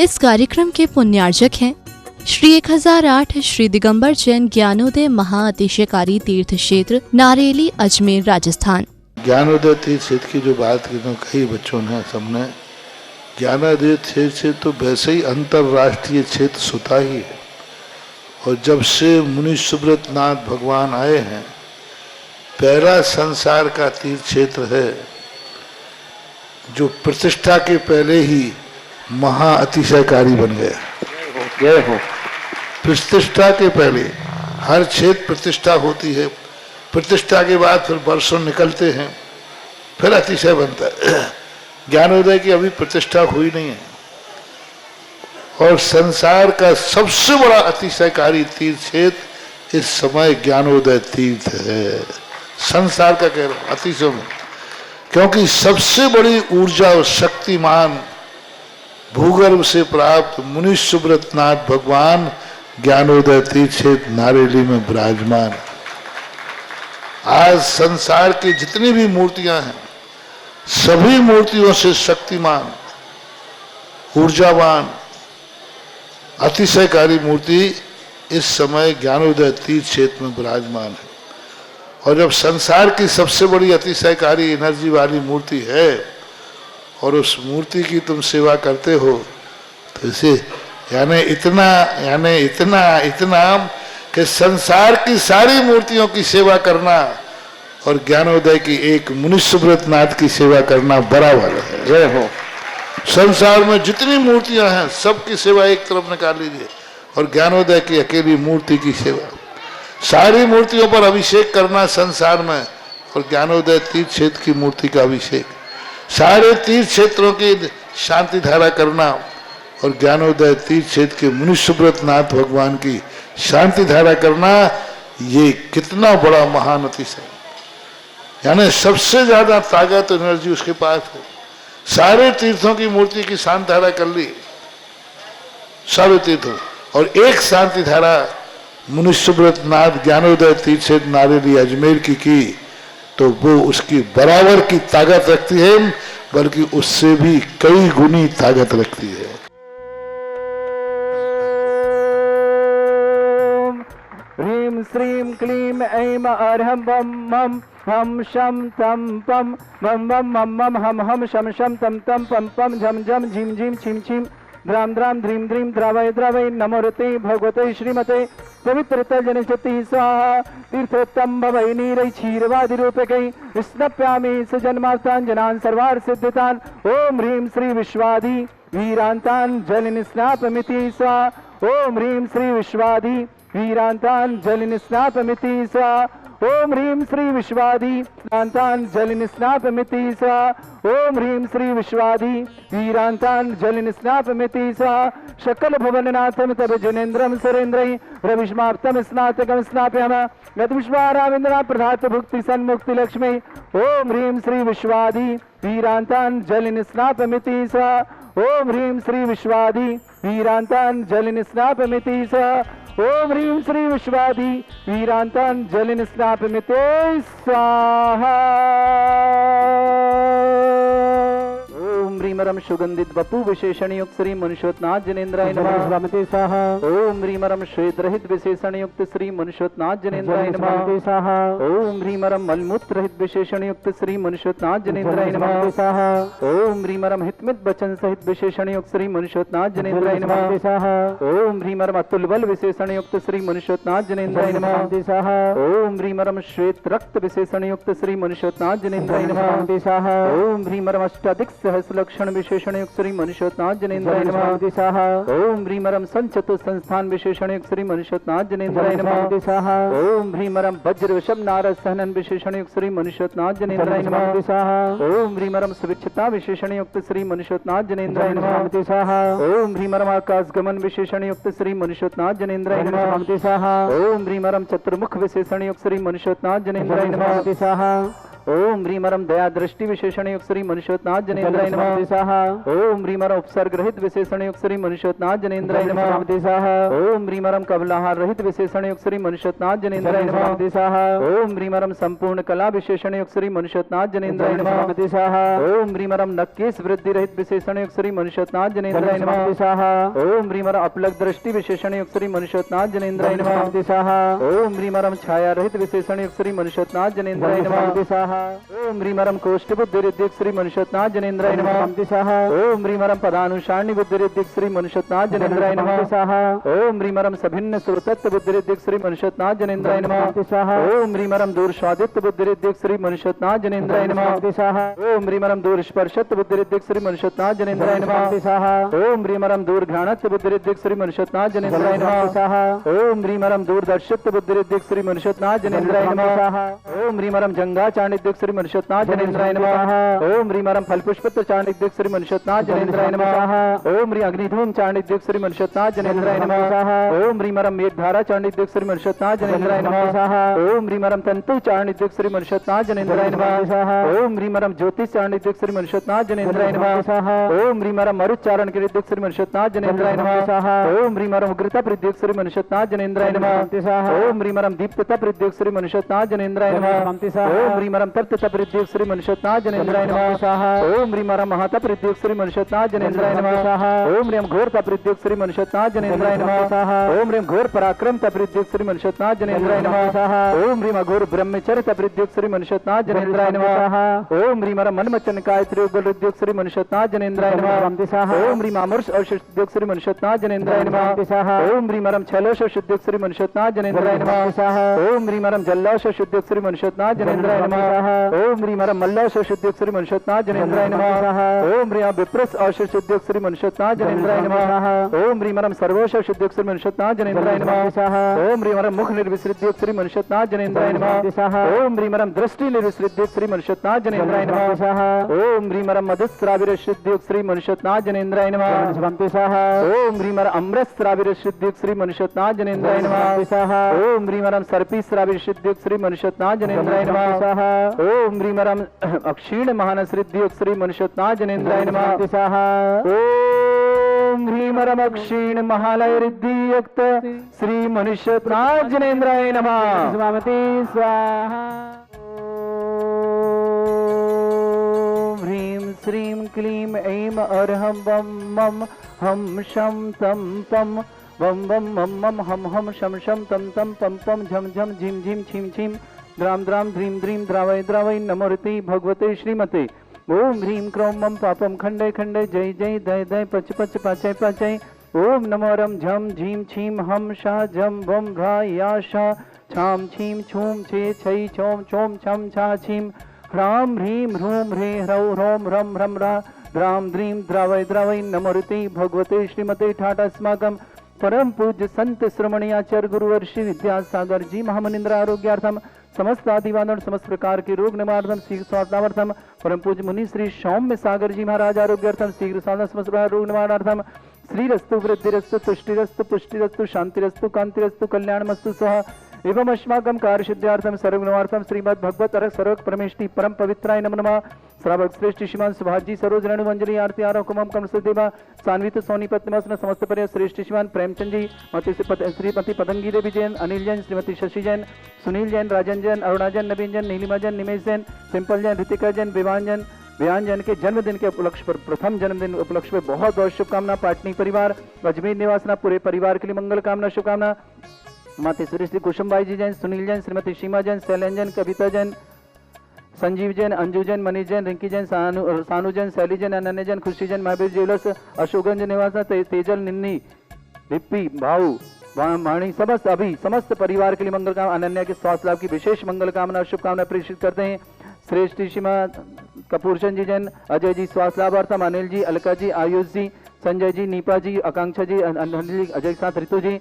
इस कार्यक्रम के पुण्यार्जक हैं श्री 1008 श्री दिगंबर जैन ज्ञानोदय महाअतिशयकारी तीर्थ क्षेत्र नारेली अजमेर राजस्थान। ज्ञानोदय तीर्थ क्षेत्र की जो बात कही बच्चों ने सबने, ज्ञानोदय क्षेत्र तो वैसे ही अंतरराष्ट्रीय क्षेत्र सुता ही है। और जब से मुनि सुब्रत नाथ भगवान आए हैं, पहला संसार का तीर्थ क्षेत्र है जो प्रतिष्ठा के पहले ही महाअतिशयकारी बन गया। जय हो। प्रतिष्ठा के पहले हर क्षेत्र प्रतिष्ठा होती है, प्रतिष्ठा के बाद फिर वर्षों निकलते हैं, फिर अतिशय बनता है। ज्ञानोदय की अभी प्रतिष्ठा हुई नहीं है। और संसार का सबसे बड़ा अतिशयकारी तीर्थ क्षेत्र इस समय ज्ञानोदय तीर्थ है। संसार का कह रहा हूं अतिशय में, क्योंकि सबसे बड़ी ऊर्जा और शक्तिमान भूगर्भ से प्राप्त मुनि सुब्रत नाथ भगवान ज्ञानोदय तीर्थ क्षेत्र नारेली में विराजमान। आज संसार की जितनी भी मूर्तियां हैं, सभी मूर्तियों से शक्तिमान, ऊर्जावान, अतिशयकारी मूर्ति इस समय ज्ञानोदय तीर्थ क्षेत्र में विराजमान है। और जब संसार की सबसे बड़ी अतिशयकारी एनर्जी वाली मूर्ति है और उस मूर्ति की तुम सेवा करते हो, तो इसे यानी इतना कि संसार की सारी मूर्तियों की सेवा करना और ज्ञानोदय की एक मुनि सुब्रत नाथ की सेवा करना बराबर है। जय हो। संसार में जितनी मूर्तियां हैं सबकी सेवा एक तरफ निकाल लीजिए और ज्ञानोदय की अकेली मूर्ति की सेवा। सारी मूर्तियों पर अभिषेक करना संसार में और ज्ञानोदय तीर्थ क्षेत्र की मूर्ति का अभिषेक, सारे तीर्थ क्षेत्रों की शांति धारा करना और ज्ञानोदय तीर्थ क्षेत्र के मुनि सुब्रत नाथ भगवान की शांति धारा करना, ये कितना बड़ा महान अतिशय। यानी सबसे ज्यादा ताकत एनर्जी उसके पास है। सारे तीर्थों की मूर्ति की शांति धारा कर ली, सारे तीर्थों, और एक शांति धारा मुनि सुब्रत नाथ ज्ञानोदय तीर्थ क्षेत्र नारेली अजमेर की तो वो उसकी बराबर की ताकत रखती है, बल्कि उससे भी कई गुनी ताकत रखती है। ह्रीं श्रीं क्लीं ऐं अर्हं बम मम हम शम तम पम मम मम मम मम हम हम शम शम तम तम पम पम झम झम झिम झिम छिम छिम द्राम द्राम ध्रीम ध्रीम द्रावय द्रावय नमोरते भगवते श्रीमते पवित्र तर्जन चति स्वाहा तीर्थोत्तम भवै नीरै क्षीरवादि रूपकै स्नप्यामि सजन्मार्ताञ्जनान् सर्वार्थ सिद्धितान्। ओम ह्रीं श्री विश्वादि वीरान्तान् जलनिस्नापमिति स्वाहा। ओम ह्रीं श्री विश्वादि वीरान्तान् जलनिस्नापमिति स्वाहा। ओम ह्रीं श्री विश्वादि वीरान्तान् जलनिस्नापमिति स्वाहा। ओम ह्रीं श्री विश्वादि वीरान्तान् जलनिस्नापमिति स्वाहा। शकल भुवननाथं तव जनेन्द्रं सुरेन्द्रै रविष्माप्तं स्नातकं स्नापयामः गतविश्वाराविन्द्रा प्रधात भुक्ति सन्मुक्ति लक्ष्मी। ओम ह्रीं श्री विश्वादि वीरान्तान् जलनिस्नापमिति स्वाहा। ओम ह्रीं श्री विश्वादि वीरान्तान् जलनिस्नापमिति स्वाहा। ओम ह्रीं श्री विश्वादि वीरान्तान् जलनिस्नापमिति स्वाहा। ओम ह्रीमरम सुगंधित बपु विशेषण युक्त श्री मनुष्योत्नाथ जनेन्द्राय नमः स्वाहा। ओम ह्रीमरम श्वेत रहित विशेषण युक्त श्री मनुष्योत्नाथ जनेन्द्राय नमः स्वाहा। ओम ह्रीमरम मलमूत्र रहित विशेषण युक्त श्री मनुष्योत्नाथ जनेन्द्राय नमः स्वाहा। ओम ह्रीमरम हितमित वचन सहित विशेषण युक्त श्री मनुष्योत्नाथ जनेन्द्राय नमः स्वाहा। ओम ह्रीमरम अतुल बल विशेषण युक्त श्री मनुष्योत्नाथ जनेन्द्राय नमः स्वाहा। ओम ह्रीमरम श्वेत रक्त विशेषण युक्त श्री मनुष्योत्नाथ जनेन्द्राय नमः स्वाहा। ओम ह्रीमरम अष्टाधिक सहस्र लक्षण विशेषण युक्त श्री मनुष्योत्नाथ जनेन्द्राय नमः स्वाहा। ओम ह्रीमरम संचतु संस्थान विशेषण युक्त श्री मनुष्योत्नाथ जनेन्द्राय नमः स्वाहा। ओम ह्रीमरम वज्र वृषभ नारद सहनन विशेषण युक्त श्री मनुष्योत्नाथ जनेन्द्राय नमः स्वाहा। ओम ह्रीमरम सुविच्छता विशेषण युक्त श्री मनुष्योत्नाथ जनेन्द्राय नमः स्वाहा। ओम ह्रीमरम आकाश गमन विशेषण युक्त श्री मनुष्योत्नाथ जनेन्द्राय नमः स्वाहा। ओम ह्रीमरम चतुर्मुख विशेषण युक्त श्री मनुष्योत्नाथ जनेन्द्राय नमः स्वाहा। ओम ह्रीमरम दया दृष्टि विशेषण युक्त श्री मनुष्योत्नाथ जनेन्द्राय नमः दिशाः ओम ह्रीमरम उपसर्ग रहित विशेषण युक्त श्री मनुष्योत्नाथ जनेन्द्राय नमः दिशाः ओम ह्रीमरम कबलाहार रहित विशेषण युक्त श्री मनुष्योत्नाथ जनेन्द्राय नमः दिशाः ओम ह्रीमरम संपूर्ण कला विशेषण युक्त श्री मनुष्योत्नाथ जनेन्द्राय नमः दिशाः ओम ह्रीमरम नक्केश वृद्धि रहित विशेषण युक्त श्री मनुष्योत्नाथ जनेन्द्राय नमः दिशाः ओम ह्रीमरम अपलक दृष्टि विशेषण युक्त श्री मनुष्योत्नाथ जनेन्द्राय नमः दिशाः ओम ह्रीमरम छाया रहित विशेषण युक्त श्री मनुष्योत्नाथ जनेन्द्राय नमः दिशाः ओम ह्रीमरम कोष्ठ बुद्धि रिद्धिक श्री मनुष्योत्नाथ जनेन्द्राय नमः दिशाः ओम ह्रीमरम पदानुसारणी बुद्धि रिद्धिक श्री मनुष्योत्नाथ जनेन्द्राय नमः दिशाः ओम ह्रीमरम सभिन्न सुरतत्व बुद्धि रिद्धिक श्री मनुष्योत्नाथ जनेन्द्राय नमः दिशाः ओम ह्रीमरम दूर स्वादित्व बुद्धि रिद्धिक श्री मनुष्योत्नाथ जनेन्द्राय नमः दिशाः ओम ह्रीमरम दूर स्पर्शत्व बुद्धि रिद्धिक श्री मनुष्योत्नाथ जनेन्द्राय नमः दिशाः ओम ह्रीमरम दूर घ्राणत्व बुद्धि रिद्धिक श्री मनुष्योत्नाथ जनेन्द्राय नमः दिशाः ओम ह्रीमरम दूर दर्शत्व बुद्धि रिद्धिक श्री मनुष्योत्नाथ जनेन्द्राय नमः ओम ह्रीमरम जंगा चाणिद्यक श्री मनुष्योत्नाथ जनेन्द्राय नमः ओम ह्रीमरम फलपुष्पत्र चाणिद्यक श्री मनुष्योत्नाथ जनेन्द्राय नमः ओम ह्री अग्निधूम चाणिद्यक श्री मनुष्योत्नाथ जनेन्द्राय नमः ओम ह्रीमरम मेघधारा चाणिद्यक श्री मनुष्योत्नाथ जनेन्द्राय नमः ओम ह्रीमरम तंतु चाणिद्यक श्री मनुष्योत्नाथ जनेन्द्राय नमः ओम ह्रीमरम ज्योतिष चाणिद्यक श्री मनुष्योत्नाथ जनेन्द्राय नमः ओम ह्रीमरम मरुच्चारण कृद्यक श्री मनुष्योत्नाथ जनेन्द्राय नमः ओम ह्रीमरम उग्रता प्रद्यक श्री मनुष्योत्नाथ जनेन्द्राय नमः ओम ह्रीमरम दीप्तता प्रद्यक श्री मनुष्योत्नाथ जनेन्द्राय नमः ओम ह्रीमरम तप्तता प्रद्यक श्री मनुष्योत्नाथ जनेन्द्राय नमः ओम ह्रीमरम महता प्रद्यक श्री मनुष्योत्नाथ जनेन्द्राय नमः ओम ह्रीम घोरता प्रद्यक श्री मनुष्योत्नाथ जनेन्द्राय नमः ओम ह्रीम घोर पराक्रम प्रद्यक श्री मनुष्योत्नाथ जनेन्द्राय नमः ओम ह्रीम घोर ब्रह्मचर्य प्रद्यक श्री मनुष्योत्नाथ जनेन्द्राय नमः ओम ह्रीमरम मनमचन काय त्रियुगल उद्योग श्री मनुष्योत्नाथ जनेन्द्राय नमः ओम ह्रीम अमृष औषध श्री मनुष्योत्नाथ जनेन्द्राय नमः ओम ह्रीमरम छलोष शुद्ध श्री मनुष्योत्नाथ जनेन्द्राय नमः ओम ह्रीमरम जल्लोष शुद्ध श्री मनुष्योत्नाथ जनेन्द्राय नमः ओम ह्रीमरम मल्लोष शुद्ध श्री मनुष्योत्नाथ जनेन्द्राय नमः ओम ह्रीम विप्रस औषध शुद्ध श्री मनुष्योत्नाथ जनेन्द्राय नमः ओम ह्रीमरम सर्वोष शुद्ध श्री मनुष्योत्नाथ जनेन्द्राय नमः ओम ह्रीमरम मुख निर्विसृद्योग श्री मनुष्योत्नाथ जनेन्द्राय नमः ओम ह्रीमरम दृष्टि निर्विसृद्योग श्री मनुष्योत्नाथ जनेन्द्राय नमः ओम ह्रीमरम मधुस्राविर शुद्योग श्री मनुष्योत्नाथ जनेन्द्राय नमः ओम ह्रीमर अमृत श्राविर शुद्योग श्री मनुष्योत्नाथ जनेन्द्राय नमः ओम ह्रीमरम सर्पी श्राविर शुद्योग श्री मनुष्योत्नाथ जनेन्द्राय नमः ओम ह्रीमरम अक्षीण महानसृद्योग श्री मनुष्योत्नाथ जनेन्द्राय नमः ओम ह्रीमरम अक्षीण महालय रिद्धि युक्त श्री मनुष्योत्नाथ जनेन्द्राय नमः स्वामते स्वाहा ओम ह्रीं श्रीं क्लीं ऐं अर्हं वं मं हम शं तं पं वं वं मं मं हम हम शं शं तं तं पं पं झं झं झिं झिं छिं छिं द्रां द्रां ध्रीं ध्रीं द्रावय द्रावय नमोरति भगवते श्रीमते ओम ह्रीं क्रों मं पापं खंडे खंडे जय जय दय दय पच पच पाचय पाचय ओम नमो रम झम झीं छीं हम शा झम वम भ्रा या शा छाम छीं छूम छे छै छोम छोम छम छा छीं ह्रां ह्रीं ह्रूं ह्रे ह्रौ ह्रौं ह्रम ह्रम रा द्रां द्रीं द्रावय द्रावय नमोरति भगवते श्रीमते ठाटास्माकं परम पूज्य संत श्रमणी आचार्य गुरुवर्षि विद्यासागर जी महामनिंद्र आरोग्यार्थम समस्त आदिवान समस्त प्रकार के रोग निवारणार्थम शीघ्र स्वास्थ्यार्थम परम पूज्य मुनि श्री सौम्य सागर जी महाराज आरोग्यार्थम शीघ्र स्वास्थ्य समस्त प्रकार रोग निवारणार्थम श्रीरस्तु वृद्धिरस्तु तुष्टिरस्तु पुष्टिरस्तु शांतिरस्तु कांतिरस्तु कल्याणमस्तु स्वाहा एवं अस्माकं कार्यसिद्ध्यार्थम सर्वगुणार्थम श्रीमद् भगवत अरक सर्वक परमेष्टि परम पवित्राय नमः नमः श्रावक श्रेष्ठ श्रीमान सुभाजी सरोज रेणु मंजरी आरती आरो कुमम कम देवा सान्वित सोनीपत निवासन समस्त पर्य श्रेष्ठ श्रीमान प्रेमचंद जी मति श्रीमती पतंगी देवी जैन अनिल जैन श्रीमती शशि जैन सुनील जैन राजन जैन अरुणा जैन नवीन जैन नीलिमा जैन निमेश जैन सिंपल जैन ऋतिका जैन विवान जैन व्यान जैन के जन्मदिन के उपलक्ष्य पर प्रथम जन्मदिन उपलक्ष्य पर बहुत बहुत शुभकामना। पाटनी परिवार अजमेर निवासना पूरे परिवार के लिए मंगल कामना शुभकामना। माते श्री कुसुमबाई जी जैन सुनील जैन श्रीमती सीमा जैन शैलन जैन कविता जैन संजीव जैन अंजू जैन मनीष जैन रिंकी जैन सानू जैन शैली जैन अनन्या जैन खुशी जैन महावीर ज्वेलर्स अशोकगंज निवास तेजल निन्नी रिप्पी भाऊ वाणी समस्त परिवार के लिए मंगल कामना। अनन्या के स्वास्थ्य लाभ की विशेष मंगल कामना शुभकामना प्रेषित करते हैं। श्रेष्ठ सीमा कपूरचंद जी जैन अजय जी स्वास्थ्य लाभार्थम अनिल जी अलका जी आयुष जी संजय जी नीपा जी आकांक्षा जी अनिल जी अजय के साथ ऋतु जी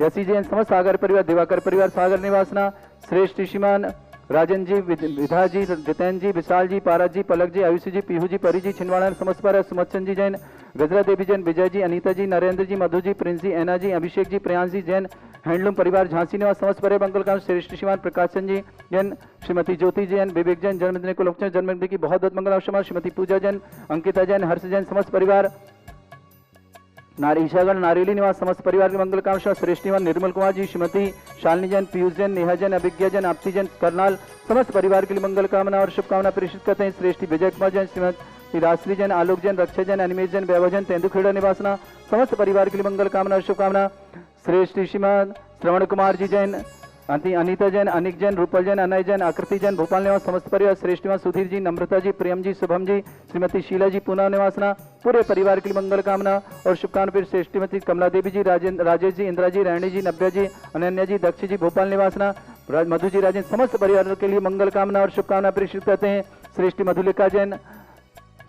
यसी जैन समस्त सागर परिवार दिवाकर परिवार सागर निवासना। श्रेष्ठ श्रीमान राजन जी, विधा जी, जितेन जी, विशाल जी, पारस जी, पलक जी, आयुषी जी, पीहू जी, परी जी, छिंदवाड़ा समस्त परिवार, सुमचंद जी जैन, गजरा देवी जैन, विजय जी, अनीता जी, नरेंद्र जी, मधु जी, प्रिंस जी, ऐना जी, अभिषेक जी, प्रियांश जी जैन, हैंडलूम परिवार झांसी निवास समस्त परिवार मंगल काम श्रेष्ठ श्रीमान प्रकाशन जी जैन, श्रीमती ज्योति जैन, विवेक जैन, जन्मदिन को लक्ष्य जन्मदिन की बहुत बहुत मंगल, श्रीमती पूजा जैन, अंकिता जैन, हर्ष जैन समस्त परिवार, ईशागढ़ नारेली निवास समस्त परिवार के मंगल कामना, श्रेष्ठ निवास निर्मल कुमार जी, श्रीमती शालिनी जैन, पीयूष जैन, नेहा जैन, अभिज्ञा जैन, आपसी जैन, करनाल समस्त परिवार के लिए मंगल कामना और शुभकामना प्रेषित करते हैं। श्रेष्ठी विजय कुमार जैन, श्रीमती राश्री जैन, आलोक जैन, रक्षा जैन, अनिमेश जैन, वैभव जैन, तेंदुखेड़ा निवासना समस्त परिवार के लिए मंगल कामना और शुभकामना। श्रेष्ठ श्रीमान श्रवण कुमार जी जैन, अनीता जैन, अनिक जैन, रूपल जैन, अनय जैन, आकृति जैन, भोपाल निवास समस्त परिवार, श्रेष्ठ निवास सुधीर जी, नम्रता जी, प्रेम जी, शुभम जी, श्रीमती शीला जी, पूना निवासना पूरे परिवार के लिए मंगल कामना और शुभकामना। फिर श्रेष्ठमती कमला देवी जी, राजेश जी, इंदिरा जी, रानी जी, नव्या जी, अनन्या जी, दक्ष जी, भोपाल निवासना, मधु जी, राजेंद्र समस्त परिवार के लिए मंगल कामना और शुभकामना प्रेषित करते हैं। श्रेष्ठी मधुलिका जैन,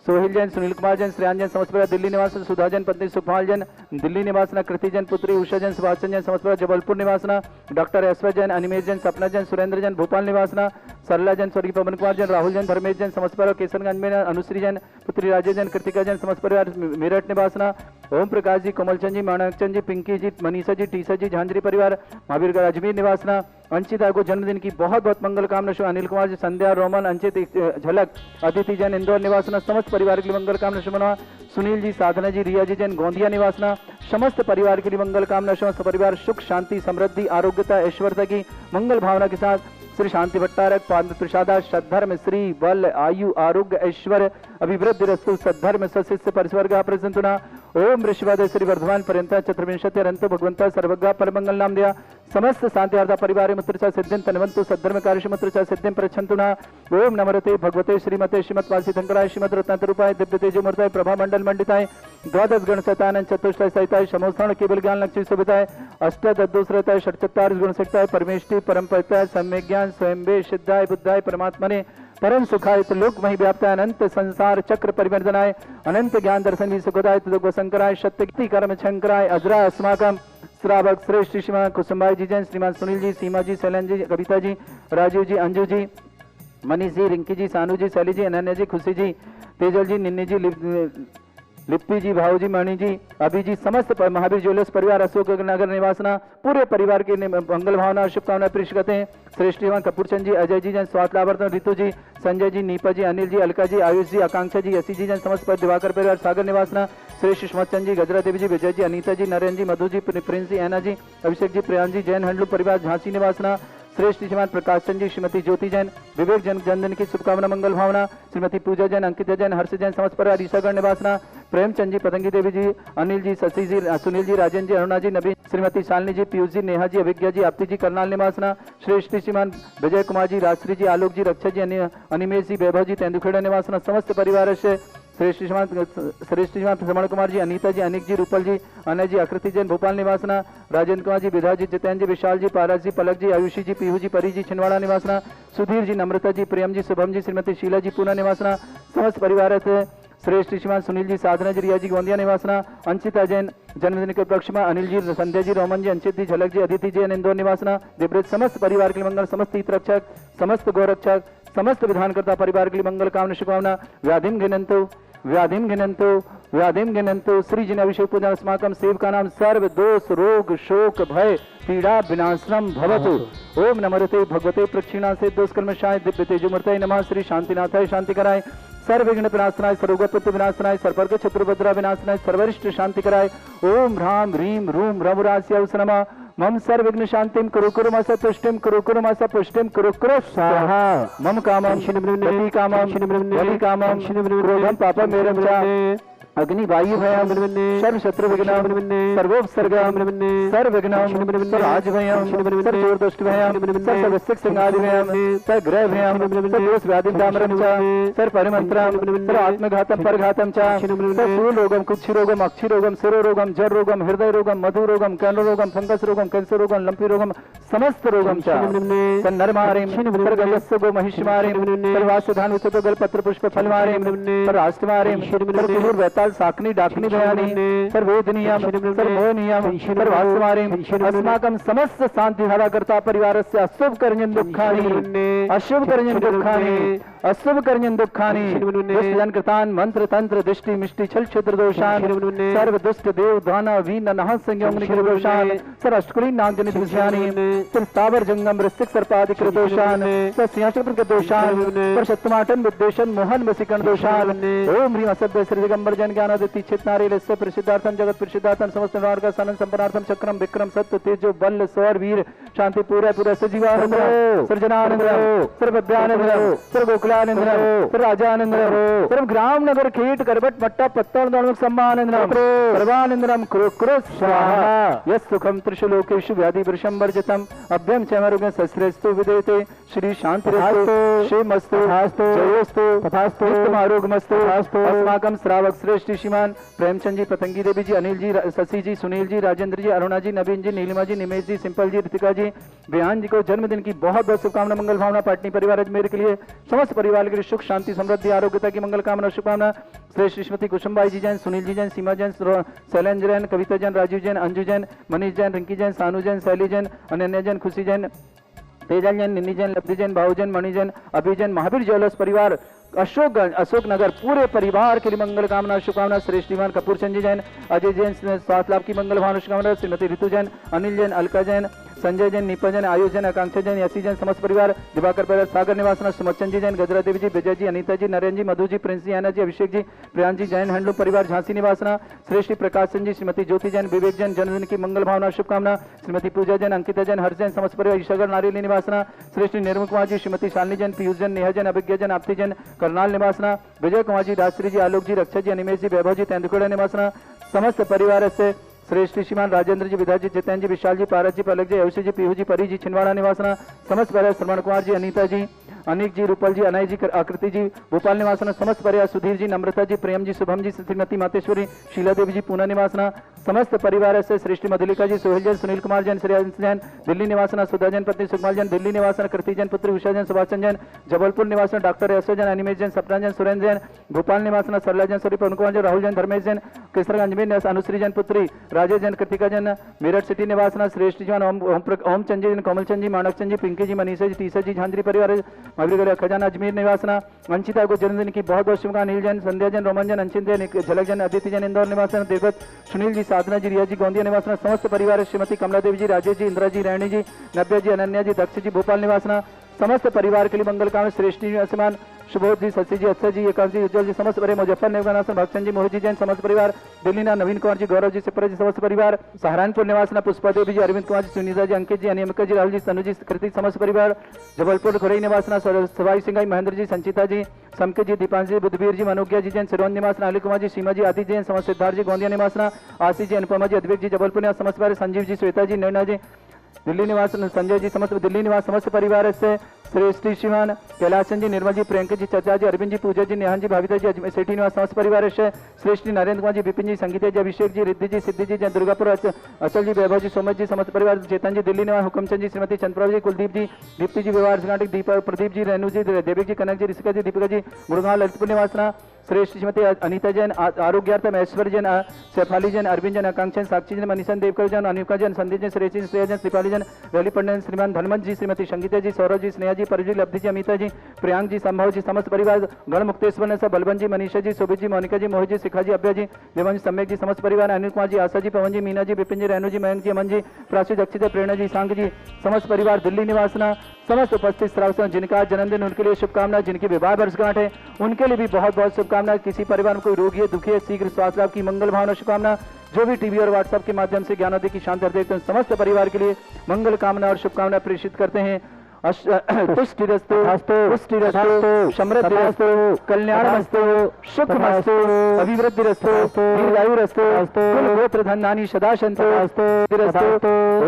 सोहिल जैन, सुनील कुमार जैन, श्रेयान जैन समस्त परिवार दिल्ली निवास, सुधा जैन पत्नी सुखपाल जैन दिल्ली निवासना, कृति जैन पुत्री उषा जैन, सुभाषचंद जैन समस्त परिवार जबलपुर निवासना, डॉक्टर ऐश्वर्य जैन, अनिमेश जैन, सपना जैन, सुरेंद्र जैन भोपाल निवासना, सरला जैन, स्वर्गीय पवन कुमार जैन, राहुल जैन, धर्मेश जैन समस्त परिवार केसरगंज में, अनुश्री जैन पुत्री राजेश जैन, कृतिका जैन समस्त परिवार मेरठ निवासना, ओम प्रकाश जी, कोमलचंद जी, माणकचंद जी, पिंकी जी, मनीषा जी, टीसा जी, झांझरी परिवार महावीर अजमेर निवासना, अंशिता को जन्मदिन की बहुत बहुत मंगल कामना। शो अनिल कुमार जी, संध्या, रोमन, अंशित, झलक, अदिति जैन, इंदौर निवासना समस्त परिवार के लिए मंगल कामना। शुभना सुनील जी, साधना जी, रिया जी जैन, गोंदिया निवासना समस्त परिवार के लिए मंगल कामना। समस्त परिवार सुख शांति समृद्धि आरोग्यता ऐश्वर्यता की मंगल भावना के साथ श्री शांति भट्टारक पाद प्रसादा सद्धर्म श्री बल आयु आरोग्य ऐश्वर्य अभिवृद्धि रस्तु सद्धर्म सशिष्य परिस्वर्ग प्रसंतुना ओम ऋषिवाद श्री वर्धमान पर्यंत चतुर्विंशति अनंत भगवंता सर्वज्ञ परमंगल नाम दिया समस्त शांतिहार्था परिवार मुत्रचा सिद्धिं तन्वन्तु सद्धर्म कार्यशमुत्रचा सिद्धिं प्रच्छन्तुना ओम नमरते भगवते श्रीमते श्रीमद्वासी शंकराय श्रीमद रत्नातरूपाय दिव्य तेजोमूर्ताय प्रभा मंडल मंडिताय द्वादश गण शतानंद चतुष्टय सहिताय समोस्थान केवल ज्ञान लक्ष्मी सुविधाय अष्टदुसरताय षट्चत्वार गुण शक्ताय परमेष्टि परम पवित्राय सम्यक ज्ञान स्वयंभे सिद्धाय बुद्धाय परमात्मने परम सुखाय त्रिलोक मही व्याप्ताय अनंत संसार चक्र परिवर्तनाय अनंत ज्ञान दर्शन भी सुखदाय तदोग शंकराय सत्य कर्म शंकराय अजरा अस्माकम श्रावक श्रेष्ठ श्रीमान कुसुमभाई जी जैन श्रीमान सुनील जी सीमा जी शैलन जी कविता जी राजीव जी अंजू जी मनीष जी रिंकी जी सानू जी शैली जी अनन्या जी खुशी जी तेजल जी निन्नी जी लिप्पी जी भाऊ जी मणि जी अभी जी समस्त महावीर ज्वेलर्स परिवार अशोक नगर निवासना पूरे परिवार के मंगल भावना और शुभकामना प्रेषित करते हैं। श्रेष्ठ कपूर चंद जी अजय जी जैन स्वास्थ्य लाभार्थन रितु जी संजय जी नीपा जी अनिल जी अलका जी आयुष जी आकांक्षा जी यसी जी जैन समस्त पर दिवाकर परिवार सागर निवासना श्रेष्ठ सुषमचंद जी गजरा देवी जी विजय जी अनीता जी नरेंद्र जी मधु जी प्रिंस जी ऐना जी अभिषेक जी प्रियांश जी जैन हैंडलूम परिवार झांसी निवासना श्रेष्ठ श्रीमान प्रकाश चंद जी श्रीमती ज्योति जैन विवेक जैन जन्मदिन की शुभकामना मंगल भावना श्रीमती पूजा जैन अंकिता जैन हर्ष जैन समस्त परिवार ईसागढ़ निवासना प्रेमचंद जी पतंगी देवी जी अनिल जी शशि जी सुनील जी राजेंद्र जी अरुणा जी नवीन श्रीमती शालिनी जी पीयूष जी नेहा जी अभिज्ञा जी आपती जी करनाल निवासना श्रेष्ठ श्रीमान विजय कुमार जी राजश्री जी आलोक जी रक्षा जी अनिमेश जी वैभव जी तेंदुखेड़ा निवासना समस्त परिवार से श्रेष्ठ श्रीमान श्रवण कुमार जी अनीता जी अनिक जी रूपल जी अनय जी आकृति जैन भोपाल निवासना राजेंद्र कुमार जी विधा जी जितेंद्र जी विशाल जी पारस जी पलक जी आयुषी जी पीहू जी परी जी छिंदवाड़ा निवासना सुधीर जी नम्रता जी प्रेम जी शुभम जी श्रीमती शीला जी पूना निवासना समस्त परिवार से श्रेष्ठ श्रीमान सुनील जी साधना जी रिया जी गोंदिया निवासना अंशिता जैन जन्मदिन के उपलक्ष्य में अनिल जी संध्या जी रोमन जी अंशित जी झलक जी अदिति जी इंदौर निवासना दिव्रत समस्त परिवार के लिए मंगल समस्त हित रक्षक समस्त गौरक्षक समस्त विधानकर्ता परिवार के लिए मंगल कामना शुभकामना व्याधिम घिनंतो श्री जिन अभिषेक पूजा अस्माकं सेवका नाम सर्व दोष रोग शोक भय पीड़ा विनाशनम भवतु ओम नमरते भगवते प्रक्षिणा से दोष कर्मशाय दिव्य तेजोमूर्तये नमः श्री शांतिनाथाय शांति कराय सर्वविघ्न विनाशनाय सर्वोपत्ति विनाशनाय सर्वर्ग शत्रुभद्रा विनाशनाय सर्वरिष्ट शांति कराय ओम ह्राम ह्रीम रूम रमुरास्याय नमः मम सर्वविघ्न शांतिम कुरु कुरु मासा तुष्टिम कुरु कुरु मासा पुष्टिम कुरु कुरु स्वाहा मम कामं वली कामं क्रोधं पापं मेरं च अग्नि वायु भयं सर्व शत्रु विघ्नं सर्वोपसर्गं सर्वविघ्नं सर्वराज भयं सर्वदुष्ट भयं सर्वसिक संगादि भयं सर्वग्रह भयं सर्वदोष व्याधि दामरं च सर्वपरिमन्त्रं सर्वात्मघातं परघातं च सर्वरोगं कुक्षिरोगं अक्षिरोगं शिरोरोगं जररोगं हृदय रोगं मधुरोगं कर्णरोगं फंगस रोगं कैंसर रोगं लंपी रोगं समस्त रोगं च सन्नरमारिं सर्वगलस्य गो महिषमारिं सर्वासधान उच्चतो गलपत्र पुष्प फलमारिं सर्वाष्टमारिं सर्वूर वैताल काल साकनी डाकनी भयानी सर्वोदनीयम सर्वोनियम सर्वास्मारीम अस्माकं समस्त शांति धारा करता परिवारस्य अशुभ कर्मं दुःखानि अशुभ कर्मं दुःखानि अशुभ कर्मं दुःखानि दुष्टजन कृतान मंत्र तंत्र दृष्टि मिष्टि छल क्षेत्र दोषान सर्व दुष्ट देव दानव वीन नह संयम निखिल दोषान सर अष्टकुली नाग जनित विषयानि सर स्थावर जंगम वृश्चिक सर्पादिक दोषान सर सिंहासन के दोषान पर शतमाटन विद्वेषण मोहन वसीकरण दोषान ओम ह्रीं असभ्य श्री दिगंबर जन ज्ञान आदित्य चित नारी लस्य प्रसिद्धार्थम जगत प्रसिद्धार्थम समस्त व्यवहार का सानंद संपन्नार्थम चक्रम विक्रम सत्य तेजो बल स्वर वीर शांति पूरा पूरा सजीवानंद सृजनानंद सर्वभ्यानंद सर्वगोकुलानंद सर्वराजानंद सर्व ग्राम नगर खेट करबट मट्टा पत्तल दानव सम्मानंद सर्वानंदम क्रो स्वाहा यस सुखम त्रिशलोकेषु व्याधि वृषम वर्जितम अभ्यम चमरुग सस्रेस्तु विदेते श्री शांतिरस्तु क्षेमस्तु जयोस्तु तथास्तु आरोग्यमस्तु अस्माकं श्रावक श्रेष्ठ श्रीमान प्रेमचंद जी पतंगी देवी जी अनिल जी शशि जी सुनील जी राजेंद्र जी अरुणा जी नवीन जी नीलिमा जी निमेश जी सिंपल जी ऋतिका जी बेहान जी को जन्मदिन की बहुत बहुत शुभकामना मंगल भावना पाटनी परिवार अजमेर के लिए समस्त परिवार के लिए सुख शांति समृद्धि आरोग्यता की मंगल कामना शुभकामना श्रेष्ठ श्रीमती कुसुमबाई जी जैन सुनील जी जैन सीमा जैन शैलेंद्र जैन कविता जैन राजीव जैन अंजू जैन मनीष जैन रिंकी जैन सानू जैन शैली जैन अनन्या जैन खुशी जैन तेजल जैन निन्नी जैन लब्धि जैन भाऊ जैन मणि जैन अभि जैन महावीर ज्वेलर्स परिवार अशोक नगर पूरे परिवार के लिए मंगल कामना शुभकामना श्रेष्ठ श्रीमान कपूर चंद जी जैन अजय जैन स्वास्थ्य लाभ की मंगल भावना शुभकामना श्रीमती ऋतु जैन अनिल जैन अलका जैन संजय जैन नीपा जैन आयुष जैन आकांक्षा जैन यसी जैन समस्त परिवार दिवाकर परिवार सागर निवासना सुमचंद जी जैन गजरा देवी जी विजय जी अनीता जी नरेंद्र जी मधु जी प्रिंस जी आना जी अभिषेक जी प्रियांश जी जैन हैंडलूम परिवार झांसी निवासना श्रेष्ठ प्रकाश सिंह जी श्रीमती ज्योति जैन विवेक जैन जन्मदिन की मंगल भावना शुभकामना श्रीमती पूजा जैन अंकिता जैन हर्ष जैन समस्त परिवार ईशागर नारेली निवासना श्रेष्ठ निर्मल कुमार जी श्रीमती शालिनी जैन पीयूष जैन नेहा जैन अभिज्ञा जैन आपती जैन करनाल निवासना विजय कुमार जी राजश्री जी आलोक जी रक्षा जी अनिमेश जी वैभव जी तेंदुखेड़ा निवासना समस्त परिवार से श्रेष्ठ श्रीमान राजेंद्र जी विधा जी जितेंद्र जी विशाल जी पारस जी पलक जी अवश्य जी पीहू जी परी जी छिंदवाड़ा निवासना समस्त परिवार श्रवण कुमार जी अनीता जी अनिक जी रूपल जी अनय जी आकृति जी भोपाल निवासना समस्त परिवार सुधीर जी नम्रता जी प्रेम जी शुभम जी श्रीमती मातेश्वरी शीला देवी जी पूना निवासना समस्त परिवार से श्रेष्ठ मधुलिका जी सोहेल जैन सुनील कुमार जैन श्रेयांश जैन दिल्ली निवासना सुधा जैन पत्नी सुकमाल जैन दिल्ली निवासना कृति जैन पुत्री उषा जैन सुभाषचंद जैन जबलपुर निवासना डॉक्टर यशो जैन अनिमेश जैन सपना जैन सुरेंद्र जैन भोपाल निवासना सरला जैन सरी पवन कुमार जैन राहुल जैन धर्मेश जैन किशनगंज में अनुश्री जैन पुत्री राजेश जैन कृतिका जैन मेरठ सिटी निवासना श्रेष्ठ जैन ओम चंद जी कमल चंद जी मानक चंद जी पिंकी जी मनीषा जी टीसा जी झांझरी परिवार महावीर खजाना अजमेर निवासना अंशिता को जन्मदिन की बहुत बहुत शुभकामनाएं नील जैन संध्या जैन रोमन जैन अंशित जैन झलक जैन अदिति जैन इंदौर निवासना देवत सुनील जी साधना जी रिया जी गोंदिया निवासना समस्त परिवार श्रीमती कमला देवी जी राजेश जी इंदिरा जी रैणी जी नव्या जी अनन्या जी दक्ष जी भोपाल निवासना समस्त परिवार के लिए मंगल कामना श्रेष्ठ आसमान सुबोध जी शशि जी अच्छा जी एकांश जी उज्जवल जी समस्त परिवार मुजफ्फर निवासन भक्तचंद जी मोहित जी जैन समस्त परिवार दिल्ली ना नवीन कुमार जी गौरव जी सिपर जी समस्त परिवार सहारनपुर निवासना पुष्पा देवी जी अरविंद कुमार जी सुनीता जी अंकित जी अनियमिका जी राहुल जी तनु जी कृति समस्त परिवार जबलपुर खुरई निवासना सवाई सिंगाई महेंद्र जी संचिता जी समके जी दीपांश जी बुद्धवीर जी मनोज्ञा जी जैन सिरोन निवासना अली कुमार जी सीमा जी आदि जैन समस्त सिद्धार्थ जी गोंदिया निवासना आशीष जी अनुपमा जी अद्वैत जी जबलपुर निवास समस्त परिवार संजीव जी श्वेता जी नैना जी दिल्ली निवास संजय जी समस्त दिल्ली निवास समस्त परिवार से श्रेष्ठ श्रीमान कैलाशन जी निर्मल जी प्रियंका जी चचा जी अरविंद जी पूजा जी नेहान जी भाविता जी अजमेर सेठी निवास समस्त परिवार से श्रेष्ठ नरेंद्र कुमार जी विपिन जी संगीता जी अभिषेक जी रिद्धि जी सिद्धि जी जैन दुर्गापुर अचल जी वैभव जी सोमत जी समस्त परिवार चेतन जी दिल्ली निवास हुकमचंद जी श्रीमती चंद्रप्रभा जी कुलदीप जी दीप्ति जी व्यवहार कर्नाटक दीपक प्रदीप जी रेणु जी देविक जी कनक जी ऋषिका जी दीपिका जी गुड़गांव ललितपुर निवासना श्रेष्ठ श्रीमती अनीता जैन आरोग्यार्थम ऐश्वर्य जैन शेफाली जैन अरविंद जैन आकांक्षा साक्षी जैन मनीषन देवकर जैन अनिका जैन संदीप जैन श्रेष्ठ श्रेया जैन श्रीपाली जैन रैली पंडन श्रीमान धनमत जी श्रीमती संगीता जी सौरभ जी स्नेहा जी परजी लब्धि जी अमिता जी प्रियांक जी संभव जी समस्त परिवार गण मुक्तेश्वर से बलबन जी मनीषा जी शोभित जी मोनिका जी मोहित जी शिखा जी अभ्या जी देवन जी सम्यक जी समस्त परिवार अनिल कुमार जी आशा जी पवन जी मीना जी विपिन जी रेणु जी मयंक जी अमन जी प्राची दक्षित प्रेरणा जी सांग जी समस्त परिवार दिल्ली निवासना समस्त उपस्थित श्रावक जिनका जन्मदिन उनके लिए शुभकामना जिनकी विवाह वर्षगांठ है उनके लिए भी बहुत बहुत शुभकामना किसी परिवार में कोई रोगी है दुखी है शीघ्र स्वास्थ्य लाभ की मंगल भावना शुभकामना जो भी टीवी और व्हाट्सएप के माध्यम से ज्ञानोदय की शांति देखते हैं समस्त परिवार के लिए मंगल कामना और शुभकामना प्रेषित करते हैं तुष्टिरस्तु पुष्टिरस्तु समृद्धिरस्तु कल्याणमस्तु सुखमस्तु अभिवृद्धिरस्तु दीर्घायुरस्तु कुल गोत्र धनानि सदा सन्तु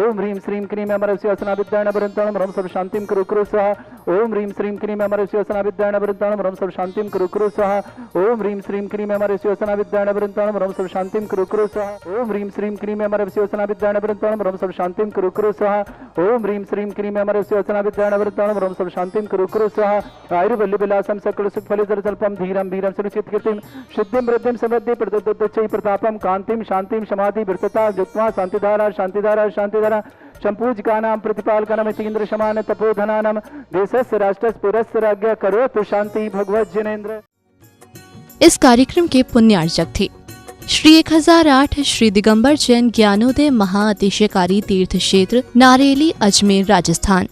ओम ह्रीं श्रीं क्रीं अमरस्य असना विद्यान बरंतम ब्रह्म सब शांतिं कुरु कुरु स्वाहा ओम ह्रीं श्रीं क्लीं अमरस्योसना विद्याण वृत्ताणं ब्रह्म सर्व शांतिं कुरु कुरु स्वाहा ओम ह्रीं श्रीं क्लीं अमरस्योसना विद्याण वृत्ताणं ब्रह्म सर्व शांतिं कुरु कुरु स्वाहा ओम ह्रीं श्रीं क्लीं अमरस्योसना विद्याण वृत्ताणं ब्रह्म सर्व शांतिं कुरु कुरु स्वाहा ओम ह्रीं श्रीं क्लीं अमरस्योसना विद्याण वृत्ताणं ब्रह्म सर्व शांतिं कुरु कुरु स्वाहा आयुर्वल्ली विलासं सकल सुख फलितर स्वल्पं धीरं वीरं सुरक्षित कीर्तिं सिद्धिं वृद्धिं समृद्धि प्रदत्तच्चै प्रतापं कांतिं शांतिं समाधि वृत्तता युक्त्वा शांतिधारा शांतिधारा शांतिधारा संपूजकानां प्रतिपालकानां इतीन्द्र शमान तपोधनानां देशस्य राष्ट्रस्य पुरस्य राज्ञ करोतु शांति भगवत जिनेन्द्र। इस कार्यक्रम के पुण्यार्चक थे श्री 1008 श्री दिगंबर जैन ज्ञानोदय महाअतिशयकारी तीर्थ क्षेत्र नारेली, अजमेर, राजस्थान।